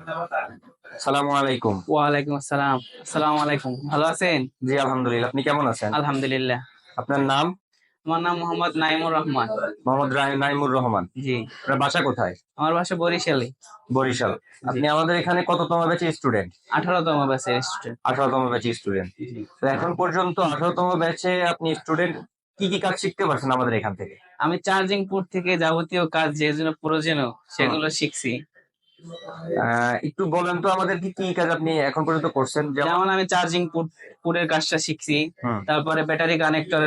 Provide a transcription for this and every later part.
সালামু আলাইকুম। ওয়ালাইকুম আসসালাম। আসসালামু আলাইকুম। ভালো আছেন? জি আলহামদুলিল্লাহ। আপনি কেমন আছেন? আলহামদুলিল্লাহ। আপনার নাম? আমার নাম মোহাম্মদ নাইমুর রহমান। মোহাম্মদ নাইমুর রহমান। জি। আপনার বাসা কোথায়? আমার বাসা বরিশালে। বরিশাল। জি। আপনি আমাদের এখানে কততম ব্যাচের স্টুডেন্ট? 18তম ব্যাচের স্টুডেন্ট। 18তম ব্যাচের স্টুডেন্ট। জি। তো এখন পর্যন্ত 18তম ব্যাচে আপনি স্টুডেন্ট কি কি কাজ শিখতে পারছেন আমাদের এখান থেকে? আমি চার্জিং পোর্ট থেকে যাবতীয় কাজ যে জন্য প্রয়োজনীয় হুম। সেগুলো শিখছি। একটু বলেন তো আমাদের কি কি কাজ আপনি এখন পর্যন্ত করছেন? যেমন যেমন আমি চার্জিং পোর্টের কাজটা শিখছি। হুম তারপরে ব্যাটারি কানেক্টর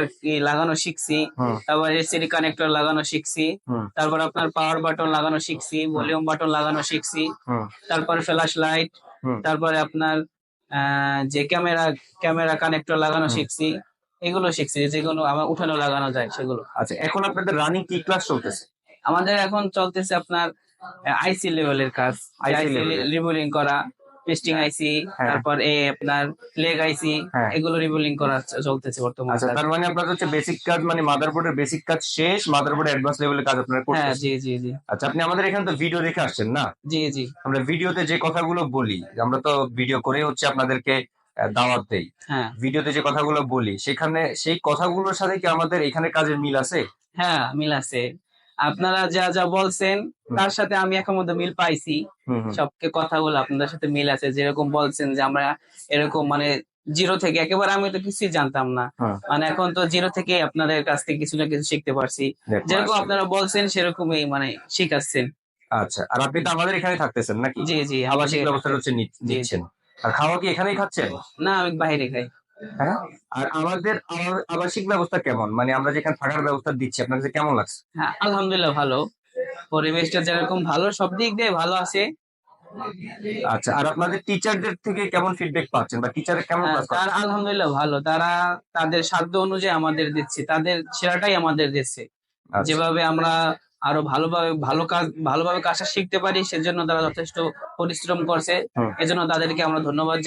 লাগানো শিখছি। হুম তারপরে এলসিডি কানেক্টর লাগানো শিখছি। হুম তারপর আপনার পাওয়ার বাটন লাগানো শিখছি, হুম ভলিউম বাটন লাগানো শিখছি। হুম তারপরে ফ্ল্যাশ লাইট, হুম তারপরে আপনার যে ক্যামেরা ক্যামেরা কানেক্টর লাগানো হুম। শিখছি। এগুলো শিখছি যেগুলো আমার উঠানো লাগানো যায় সেগুলো। আচ্ছা, এখন আপনাদের রানিং কি ক্লাস চলতেছে? আমাদের এখন চলতেছে আপনার আইসি লেভেলের কাজ, যে আইসি আইসি লেভেলের। রিবুলিং করা, টেস্টিং আইসি, হ্যাঁ তারপর আপনার লেগ আইসি, হ্যাঁ। এগুলো রিবুলিং করা চলতেছে বর্তমান আচ্ছা, কাজ। তার মানে আপনার হচ্ছে বেসিক কাজ, মানে মাদারবোর্ডের বেসিক কাজ শেষ, মাদারবোর্ডের অ্যাডভান্স লেভেলের কাজ আপনারা হ্যাঁ, করতেছেন। জি জি জি। আচ্ছা, আপনি আমাদের এখানে তো ভিডিও দেখে আসছেন না? জি জি। আমরা ভিডিওতে যে কথাগুলো বলি, আমরা তো ভিডিও করে হচ্ছে আপনাদেরকে দাওয়াত দেই। হ্যাঁ ভিডিওতে যে কথাগুলো বলি সেখানে সেই কথাগুলোর সাথে কি আমাদের এখানে কাজের মিল আছে? হ্যাঁ, মিল আছে। আপনারা যা যা বলছেন হুম তার সাথে আমি এখন মধ্যে মিল পাইছি। হুম হুম সবকে কথাগুলো আপনাদের সাথে মিল আছে, যেরকম বলছেন যে আমরা এরকম মানে জিরো থেকে, একেবারে আমি তো কিছুই জানতাম না। হুম। মানে এখন তো জিরো থেকে আপনাদের কাছ থেকে কিছু না কিছু শিখতে পারছি। দেখ যেরকম মাশাআল্লাহ। আপনারা বলছেন সেরকমই মানে শিখাচ্ছেন। আচ্ছা, আর আপনি তো আমাদের এখানে থাকতেছেন নাকি? জি জি, আমাদের আবাসিক দিকে ব্যবস্থাটা হচ্ছে থাকতেছে। জি জি। নিচ্ছেন। আর খাওয়া কি এখানেই খাচ্ছেন? না, আমি বাইরে খাই। হ্যাঁ। আর আমাদের আবাসিক ব্যবস্থা কেমন? মানে আমরা যেখানে থাকার ব্যবস্থা দিচ্ছি আপনার কাছে কেমন লাগছে? হ্যাঁ, আলহামদুলিল্লাহ ভালো। পরিবেশটা যেরকম ভালো, সব দিক দিয়ে ভালো আছে। আচ্ছা, আর আপনাদের টিচারদের থেকে কেমন ফিডব্যাক পাচ্ছেন বা টিচাররা কেমন ক্লাস তার করাচ্ছে? আলহামদুলিল্লাহ ভালো। তারা তাদের সাধ্য অনুযায়ী আমাদের দিচ্ছে। তাদের সেরাটাই আমাদের দিচ্ছে। আচ্ছা। যেভাবে আমরা আরো ভালোভাবে ভালোভাবে কাজটা শিখতে পারি সেজন্য তারা যথেষ্ট পরিশ্রম করছে। হুম। এজন্য তাদেরকে আমরা ধন্যবাদ